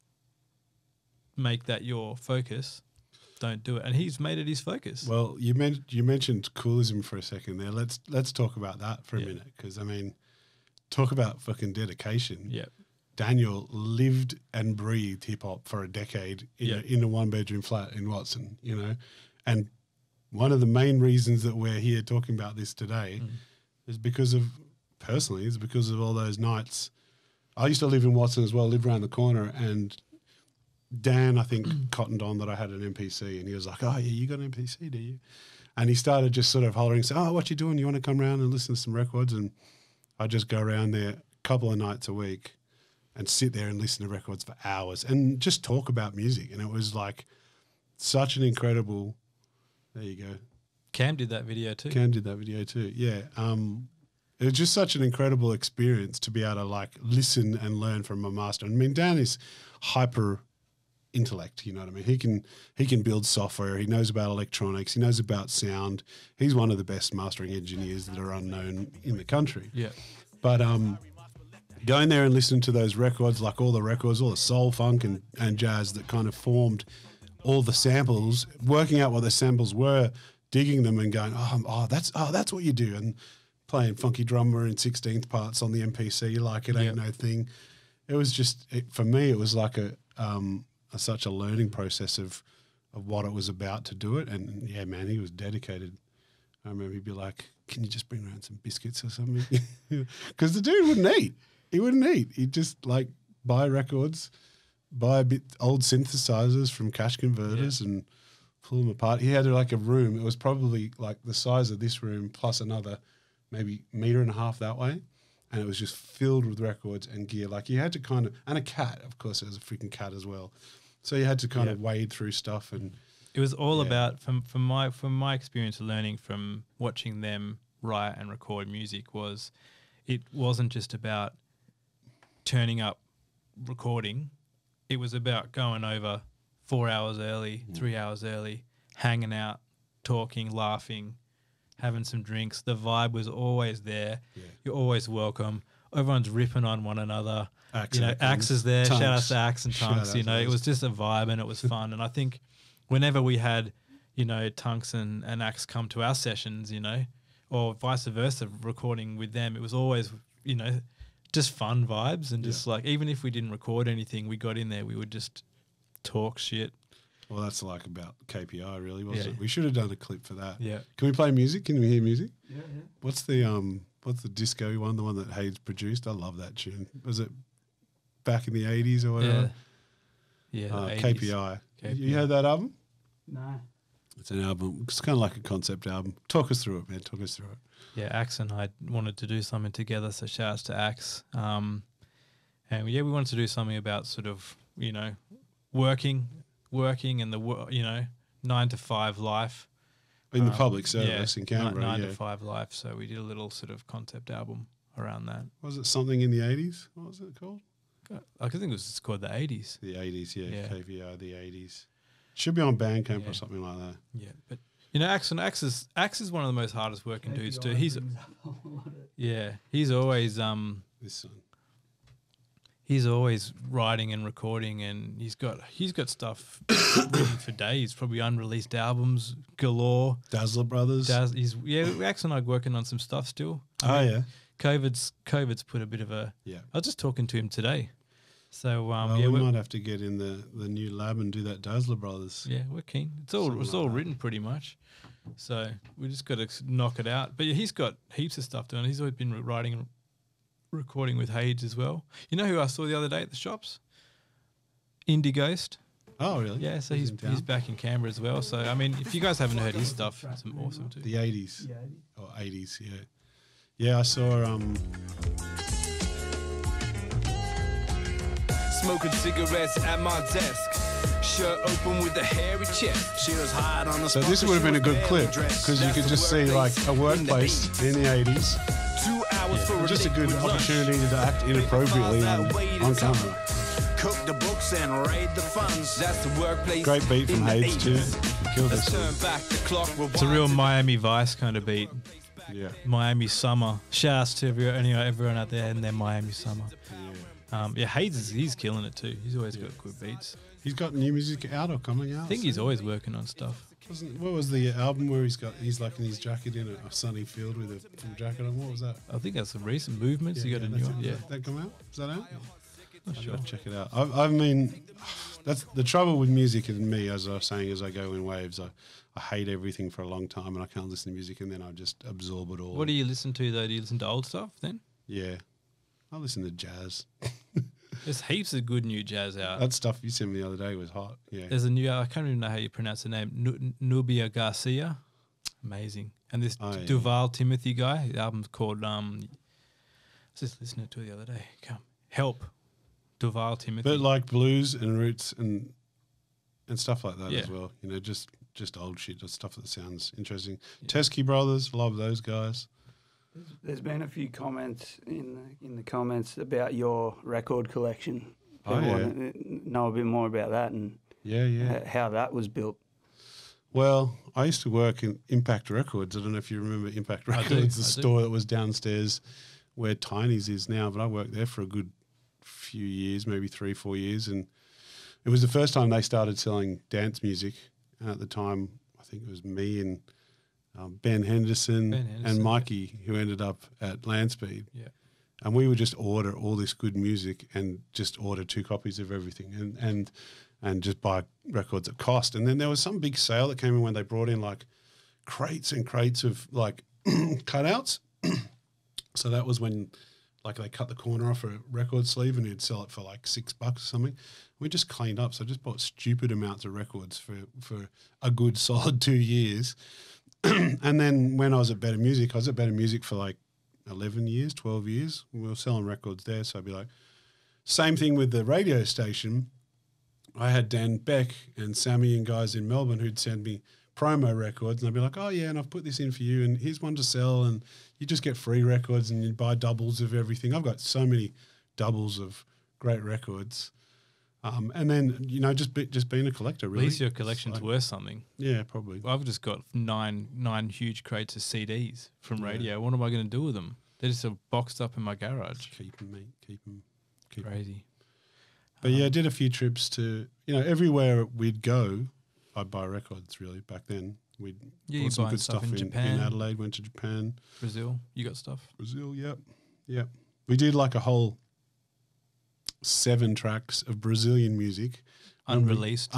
make that your focus, don't do it. And he's made it his focus. Well, you mentioned Koolism for a second there. Let's talk about that for a minute, because I mean, talk about fucking dedication. Yeah. Daniel lived and breathed hip hop for a decade in a 1-bedroom flat in Watson, you know. And one of the main reasons that we're here talking about this today is because of all those nights. I used to live in Watson as well, live around the corner, and Dan, I think, cottoned on that I had an MPC, and he was like, "Oh yeah, you got an MPC, do you?" And he started just sort of hollering, saying, "Oh, what you doing? You want to come around and listen to some records?" And I just go around there a couple of nights a week and sit there and listen to records for hours and just talk about music. And it was like such an incredible. There you go. Cam did that video too. Yeah. It was just such an incredible experience to be able to like listen and learn from a master. I mean, Dan is hyper intellect, you know what I mean? He can build software. He knows about electronics. He knows about sound. He's one of the best mastering engineers that are unknown in the country. Yeah. But going there and listening to those records, like all the records, all the soul, funk and jazz that kind of formed all the samples, working out what the samples were, digging them and going, that's what you do, and playing funky drummer in 16th parts on the MPC like it ain't no thing. It was just, for me, it was like such a learning process of what it was about to do it. And yeah, man, he was dedicated. I remember he'd be like, "Can you just bring around some biscuits or something?" Because the dude wouldn't eat. He wouldn't eat. He'd just like buy records, buy a bit old synthesizers from cash converters and pull them apart. He had like a room. It was probably like the size of this room plus another maybe meter and a half that way. And it was just filled with records and gear. Like you had to kind of, and a cat, of course, there was a freaking cat as well. So you had to kind of wade through stuff. And it was all about, from my experience of learning from watching them write and record music, was it wasn't just about turning up recording. It was about going over 4 hours early, 3 hours early, hanging out, talking, laughing, having some drinks. The vibe was always there. Yeah. You're always welcome. Everyone's ripping on one another. Axe is there. Shout out to Axe and Tunks. You know, it was just a vibe and it was fun. And I think whenever we had, you know, Tunks and Axe come to our sessions, you know, or vice versa, recording with them, it was always, you know, just fun vibes and just like, even if we didn't record anything, we got in there, we would just talk shit. Well, that's like about KPI, really, wasn't Yeah. it? We should have done a clip for that. Yeah. Can we play music? Can we hear music? Yeah, yeah. What's the disco one? The one that Hayes produced? I love that tune. Was it back in the 80s or whatever? Yeah. The 80s. KPI. KPI. You heard that album? No. It's an album. It's kind of like a concept album. Talk us through it, man. Talk us through it. Yeah, Axe and I wanted to do something together, so shout outs to Axe. And yeah, we wanted to do something about sort of, you know, working and the, you know, 9 to 5 life. In the public service in Canberra. 9 to 5 life. So we did a little sort of concept album around that. Was it something in the 80s? What was it called? I think it was just called the 80s. The 80s, Yeah. KVR, the 80s. Should be on Bandcamp Yeah. or something like that. Yeah, but you know, Axe is one of the most hardest working dudes too. He's he's always This song. he's always writing and recording, and he's got stuff written for days, probably unreleased albums galore. Dazzler Brothers. Axe and I are working on some stuff still. I mean, yeah. COVID's put a bit of a. Yeah. I was just talking to him today, so We might have to get in the new lab and do that Dazzler Brothers. yeah, we're keen. It's Something all like that. written pretty much, so we just got to knock it out. But yeah, he's got heaps of stuff doing. He's always been writing and recording with Hayes as well. You know who I saw the other day at the shops? Indie Ghost. Oh, really? Yeah, so He's he's in town? back in Canberra as well. So I mean, if you guys haven't heard his stuff, it's awesome too. The 80s. Yeah. Or 80s, yeah. Yeah, I saw Smoking cigarettes at my desk. Shirt open with a hairy chest. She was hot on the so this would have been a good clip because you could just see like a workplace in the 80s. 2 hours for Just a good liquid lunch. opportunity to act inappropriately on camera. Cook the books and raid the funds. That's the workplace. Great beat from in the Hayes too. 80s. Killed Let's this. turn back the clock. It's a real Miami Vice kind of beat. Yeah. Miami Summer. Shouts to everyone out there in their Miami Summer. Hayes he's killing it too. He's always got good beats. He's got new music out or coming out. I think he's always working on stuff. What was the album where he's like in his jacket in a sunny field with a full jacket on? What was that? I think that's the recent movements. He got a new one. Yeah, That come out? Is that out? not I'll sure. check it out. I mean, that's the trouble with music and me, as I was saying, as I go in waves. I hate everything for a long time and I can't listen to music and then I just absorb it all. What do you listen to though? Do you listen to old stuff then? Yeah. I listen to jazz. There's heaps of good new jazz out. That stuff you sent me the other day was hot. Yeah. There's a new, I can't even know how you pronounce the name, Nubia Garcia. Amazing. And this Oh, yeah. Duval Timothy guy, the album's called, I was just listening to it the other day. Help. Duval Timothy. But like blues and roots and stuff like that Yeah. as well. You know, just old shit, just stuff that sounds interesting. Teskey Brothers, love those guys. There's been a few comments in the comments about your record collection. Oh, People yeah. want to know a bit more about that and Yeah. how that was built. Well, I used to work in Impact Records. I don't know if you remember Impact I do, Records, the I do. store that was downstairs where Tiny's is now. But I worked there for a good few years, maybe 3-4 years. And it was the first time they started selling dance music. And at the time, I think it was me and Ben Henderson and Mikey who ended up at Landspeed. Yeah. And we would just order all this good music and just order 2 copies of everything and just buy records at cost. And then there was some big sale that came in when they brought in like crates and crates of like cutouts. So that was when like they cut the corner off a record sleeve and you'd sell it for like $6 or something. We just cleaned up. So I just bought stupid amounts of records for a good solid 2 years. And then when I was at Better Music, I was at Better Music for like 11 years, 12 years. We were selling records there. So I'd be like, same thing with the radio station. I had Dan Beck and Sammy and guys in Melbourne who'd send me promo records and I'd be like, oh yeah, and I've put this in for you and here's one to sell and you just get free records and you buy doubles of everything. I've got so many doubles of great records. And then, you know, just being a collector, really. At least your collection's Like- worth something. Yeah, probably. I've just got nine huge crates of CDs from radio. What am I going to do with them? They're just boxed up in my garage. Keep them, mate. Keep them. Crazy. But yeah, I did a few trips to, you know, everywhere we'd go, I'd buy records really back then. We Yeah, bought you're some buying good stuff stuff in Japan. in Adelaide. Went to Japan, Brazil, you got stuff. Brazil. Yep. We did like a whole 7 tracks of Brazilian music, Unreleased.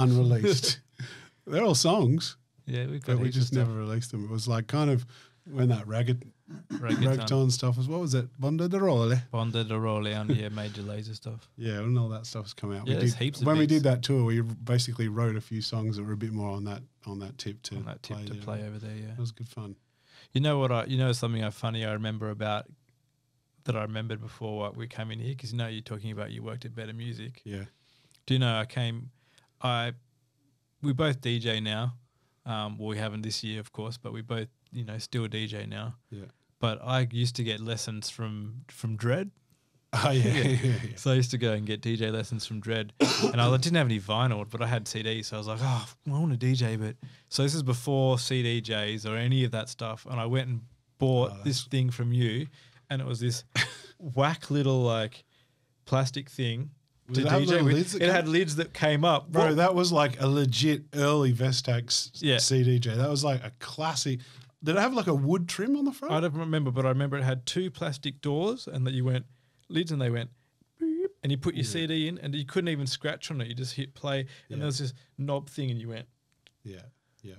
They're all songs, Yeah, we've got but we heaps of just stuff. never released them. It was like kind of when that Reggaeton. reggaeton stuff was. What was it? Bonda de Role. Bonda de Roleon, yeah, Major Lazer stuff. Yeah, when all that stuff's come out. Yeah, we there's did, heaps of when we beats. did that tour, we basically wrote a few songs that were a bit more on that tip to Play over there, yeah. It was good fun. You know what? You know something funny I remember about that I remembered before we came in here, because you're talking about you worked at Better Music. Yeah. Do you know we both DJ now. Well, we haven't this year, of course, but we both still DJ now. Yeah. But I used to get lessons from Dread. Oh yeah. So I used to go and get DJ lessons from Dread, and I didn't have any vinyl, but I had CDs. So I was like, I want to DJ, but so this is before CDJs or any of that stuff, and I went and bought this thing from you, and it was this whack little like plastic thing to Did it have DJ little with. lids that It came- had lids that came up, Bro, that was like a legit early Vestax Yeah. CDJ. That was like a classic. Did it have like a wood trim on the front? I don't remember, but I remember it had 2 plastic doors, and that you went lids, and they went, beep, and you put your CD in, and you couldn't even scratch on it. You just hit play, and there was this knob thing, and you went. Yeah. You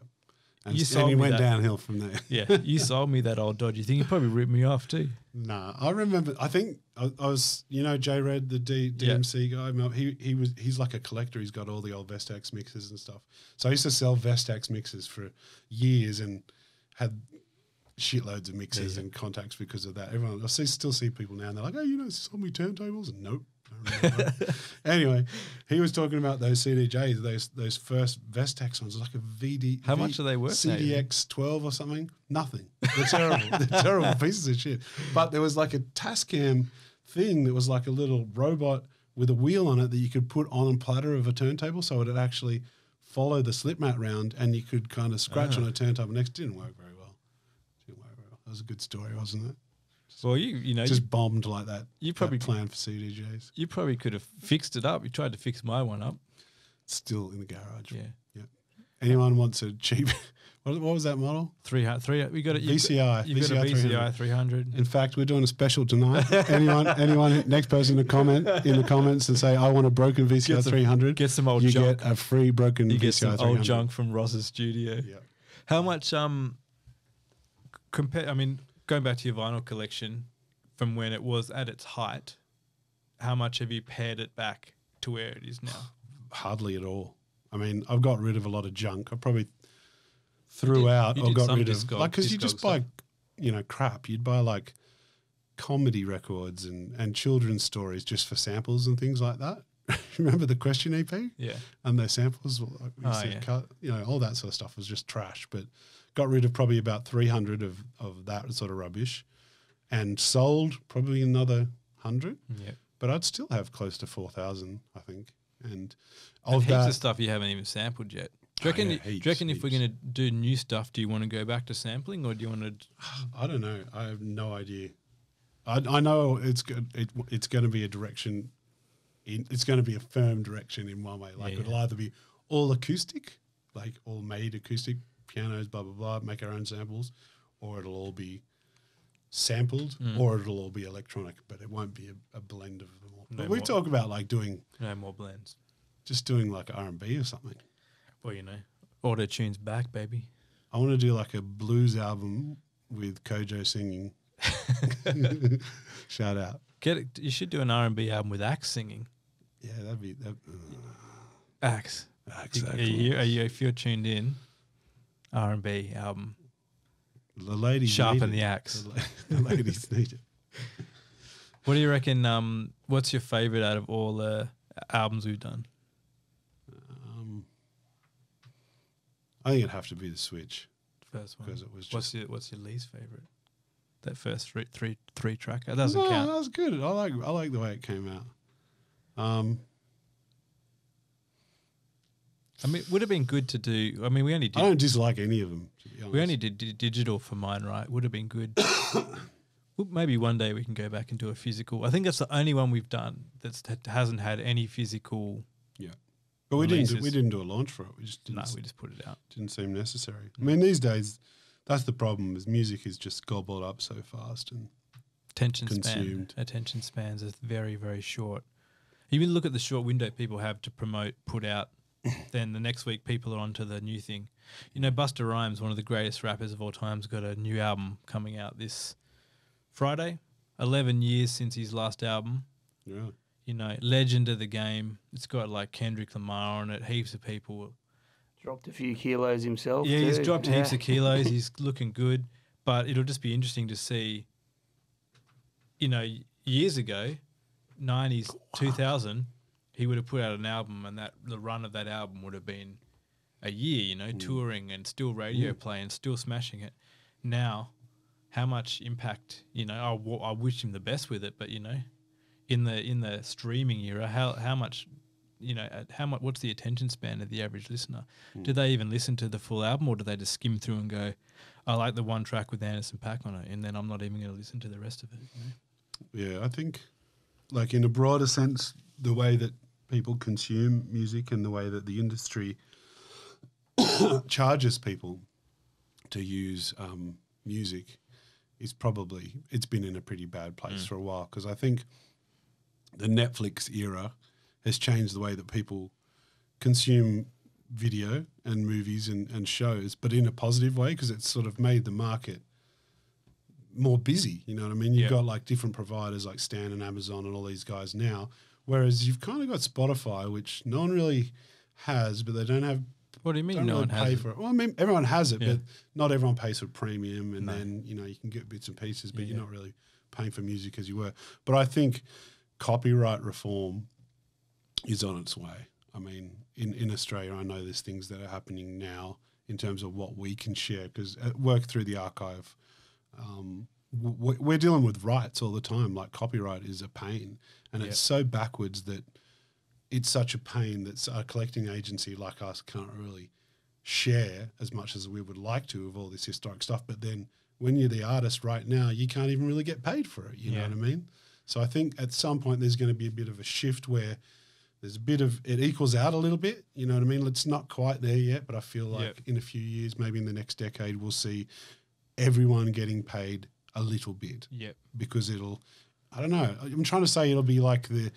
And sold you me went that. downhill from there. Yeah, you sold me that old dodgy thing. You probably ripped me off too. Nah, I remember. I think I was, J Red, the DMC guy. He's like a collector. He's got all the old Vestax mixes and stuff. So I used to sell Vestax mixes for years and had shitloads of mixes and contacts because of that. I still see people now and they're like, "Oh, you sold me turntables?" And nope. I remember that. Anyway, he was talking about those CDJs, those first Vestax ones, like a VD. How much are they worth now? CDX 12 or something? Nothing. They're terrible. They're terrible pieces of shit. But there was like a Tascam thing that was like a little robot with a wheel on it that you could put on a platter of a turntable, so it would actually follow the slip mat round, and you could kind of scratch on a turntable next. Didn't work very well. That was a good story, wasn't it? Well, you Just bombed like that. You probably planned for CDJs. You probably could have fixed it up. You tried to fix my one up. Still in the garage. Yeah. Anyone wants a cheap? What was that model? 300. We got it. VCI. You've got a VCI 300. In fact, we're doing a special tonight. anyone, next person to comment in the comments and say, "I want a broken VCI 300." Get some old you junk. get a free broken You VCI get some 300. old junk from Ross's studio. Yeah. How much going back to your vinyl collection from when it was at its height, how much have you pared it back to where it is now? Hardly at all. I mean, I've got rid of a lot of junk. I probably threw out you or did got some rid of, like, because you just buy, crap. You'd buy like comedy records and children's stories just for samples and things like that. Remember the Question EP? Yeah. And their samples, we used to cut, all that sort of stuff was just trash. But got rid of probably about 300 of that sort of rubbish, and sold probably another 100. Yeah. But I'd still have close to 4,000, I think. And Of of heaps that, of stuff you haven't even sampled yet. Do you reckon, heaps. if we're going to do new stuff, do you want to go back to sampling, or do you want to... I don't know. I have no idea. I know it's going to be a direction. It's going to be a firm direction in one way. Like it'll either be all acoustic, like all made acoustic pianos, blah blah blah, make our own samples, or it'll all be sampled, or it'll all be electronic. But it won't be a blend of them all. But we talk about like doing No more blends. just doing like R&B or something. Well, auto-tune's back, baby. I want to do like a blues album with Kojo singing. Shout out. You should do an R&B album with Axe singing. Yeah, that'd be Axe. exactly. If you're tuned in, R&B album. The ladies Sharpen need the it. axe. The ladies need it. What do you reckon? What's your favorite out of all the albums we've done? I think it'd have to be the Switch First one. because it was What's just. your least favorite? That first three track. That doesn't No, count. that was good. I like the way it came out. I mean, it would have been good to do. I mean, we only did. I don't dislike any of them. To be honest. We only did digital for mine, right? Would have been good. Well, maybe one day we can go back and do a physical. I think that's the only one we've done that hasn't had any physical But we releases. didn't do a launch for it. We just No, didn't, we just put it out. didn't seem necessary. I mean, these days, that's the problem. Is music is just gobbled up so fast and consumed. Attention spans is very, very short. Even look at the short window people have to promote, put out. Then the next week, people are onto the new thing. You know, Busta Rhymes, one of the greatest rappers of all time, has got a new album coming out this Friday. 11 years since his last album. Yeah. You know, legend of the game. It's got like Kendrick Lamar on it. Heaps of people. Dropped a few kilos himself. Yeah, he's too. dropped heaps of kilos. He's looking good. But it'll just be interesting to see, you know, years ago, 90s, 2000, he would have put out an album and that the run of that album would have been a year, you know, touring and still radio play and still smashing it. Now, how much impact, you know, I wish him the best with it, but, you know, in the streaming era, how much, you know, what's the attention span of the average listener? Do they even listen to the full album, or do they just skim through and go, I like the one track with Anderson .Paak on it, and then I'm not even going to listen to the rest of it? You know? Yeah, I think, like in a broader sense, the way that people consume music and the way that the industry charges people to use music is probably, it's been in a pretty bad place for a while, because I think the Netflix era has changed the way that people consume video and movies and shows, but in a positive way, because it's sort of made the market more busy, you know what I mean? You've got like different providers like Stan and Amazon and all these guys now, whereas you've kind of got Spotify, which no one really has, but they don't have. What do you mean don't no really one has pay it? for it? Well, I mean, everyone has it, Yeah. but not everyone pays for premium, and No. then, you know, you can get bits and pieces, but Yeah, you're yeah. not really paying for music as you were. But I think copyright reform is on its way. I mean, in Australia, I know there's things that are happening now in terms of what we can share, because at work through the archive, we're dealing with rights all the time. Like copyright is a pain, and it's so backwards that it's such a pain that a collecting agency like us can't really share as much as we would like to of all this historic stuff. But then when you're the artist right now, you can't even really get paid for it. You know what I mean? So I think at some point there's going to be a bit of a shift where there's a bit of, it equals out a little bit. You know what I mean? It's not quite there yet, but I feel like in a few years, maybe in the next decade, we'll see everyone getting paid a little bit. Yep. Because it'll, I don't know, I'm trying to say it'll be like the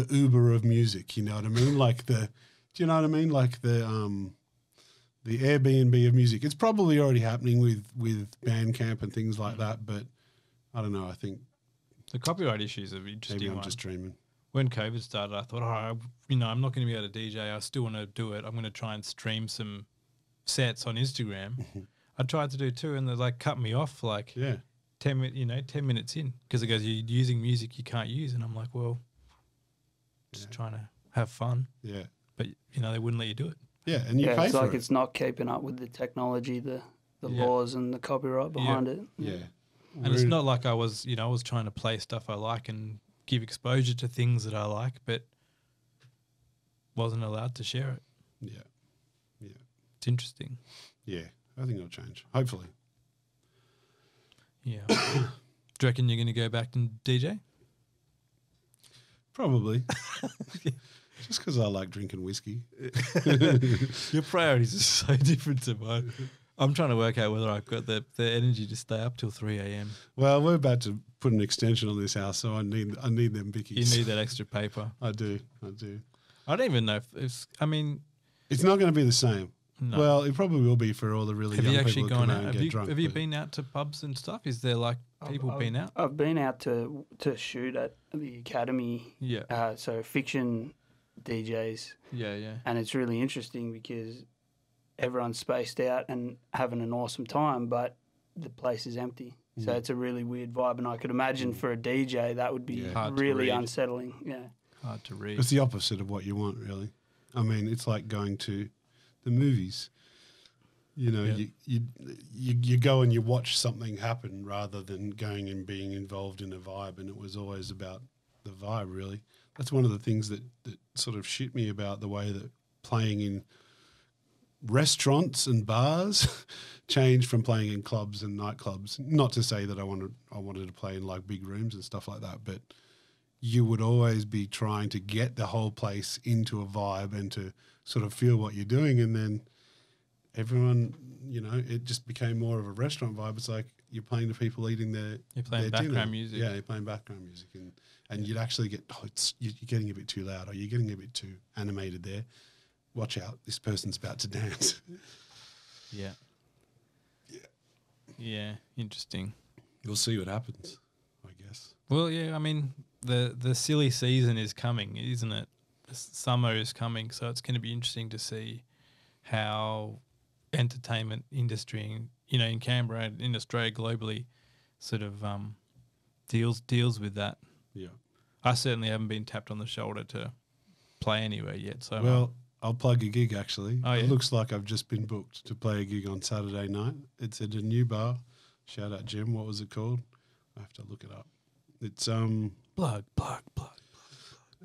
Uber of music, you know what I mean? Like do you know what I mean? Like the Airbnb of music. It's probably already happening with Bandcamp and things like that, but I don't know, I think The copyright issues are interesting. maybe I'm one. just dreaming. When COVID started, I thought, I'm not going to be able to DJ. I still want to do it. I'm going to try and stream some sets on Instagram. I tried to do two, and they like cut me off like 10 minutes in, because it goes, you're using music you can't use, and I'm like, well, just trying to have fun. Yeah. But they wouldn't let you do it. Yeah, and you pay it's for like it. it's not keeping up with the technology, the laws and the copyright behind it. Yeah. And it's not like I was trying to play stuff I like and give exposure to things that I like, but wasn't allowed to share it. Yeah. Yeah. It's interesting. Yeah. I think it'll change. Hopefully. Yeah. Do you reckon you're going to go back and DJ? Probably. Just because I like drinking whiskey. Your priorities are so different to mine. I'm trying to work out whether I've got the energy to stay up till 3 a.m. Well, we're about to put an extension on this house, so I need them bickies. You need that extra paper. I do. I don't even know if it's, It's not going to be the same. no. Well, it probably will be for all the really Have young you people actually that gone come out? out and Have get you, drunk. have you but- been out to pubs and stuff? Is there like people been out? I've been out to shoot at the Academy. Yeah. So fiction DJs. Yeah. And it's really interesting because everyone's spaced out and having an awesome time, but the place is empty. So it's a really weird vibe. And I could imagine for a DJ that would be Hard to really read. unsettling. Yeah. Hard to read. It's the opposite of what you want, really. I mean, it's like going to the movies. You know, you go and you watch something happen rather than going and being involved in a vibe. And it was always about the vibe, really. That's one of the things that sort of shit me about the way that playing in restaurants and bars changed from playing in clubs and nightclubs. Not to say that I wanted to play in like big rooms and stuff like that, but you would always be trying to get the whole place into a vibe and to sort of feel what you're doing, and then everyone, you know, it just became more of a restaurant vibe. It's like you're playing to people eating their You're playing their background dinner. music. Yeah, you're playing background music, and you'd actually get, you're getting a bit too loud, or you're getting a bit too animated there. Watch out, this person's about to dance. Yeah. Yeah, interesting. We'll see what happens, I guess. Well, yeah, I mean, the silly season is coming, isn't it? Summer is coming, so it's going to be interesting to see how entertainment industry, you know, in Canberra and in Australia globally, sort of deals with that. Yeah. I certainly haven't been tapped on the shoulder to play anywhere yet. So Well, I'll plug a gig actually. Oh, yeah? It looks like I've just been booked to play a gig on Saturday night. It's at a new bar. Shout out Jim. What was it called? I have to look it up. It's plug.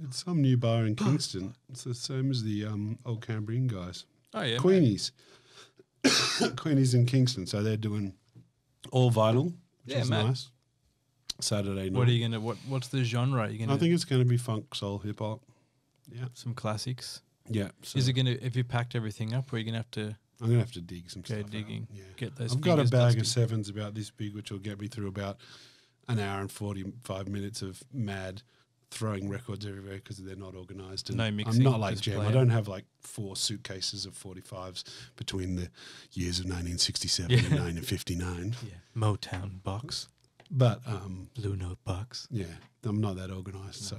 It's some new bar in Kingston. It's the same as the old Cambrian guys. Oh yeah, Queenies. Queenies in Kingston. So they're doing all vinyl, which Yeah, is mate. nice. Saturday night. What are you gonna? What's the genre? Are you gonna? I think it's going to be funk, soul, hip hop. Yeah. some classics. Yeah. So Is it gonna? Have you packed everything up, or are you gonna have to I'm going to have to dig some go stuff out. digging? Yeah. Get those. I've got a fingers bag dusty? of sevens about this big, which will get me through about an hour and 45 minutes of mad throwing records everywhere because they're not organised. No I'm mixing, not like just Jam. I playing. don't have like 4 suitcases of 45s between the years of 1967 and 1959. Yeah, Motown box, But Blue Note box. yeah, I'm not that organised, so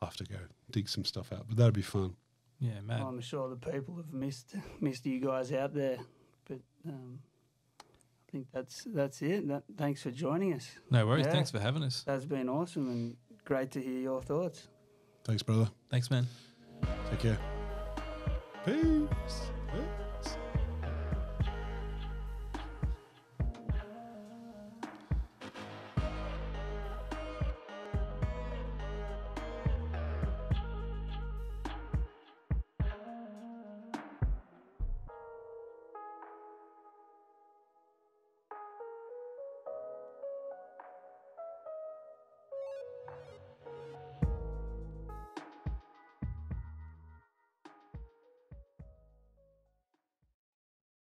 I'll have to go dig some stuff out. But that'd be fun. Yeah, mad. I'm sure the people have missed you guys out there, but I think that's it. Thanks for joining us. No worries. Yeah. Thanks for having us. That's been awesome and great to hear your thoughts. Thanks, brother. Thanks, man. Take care. Peace.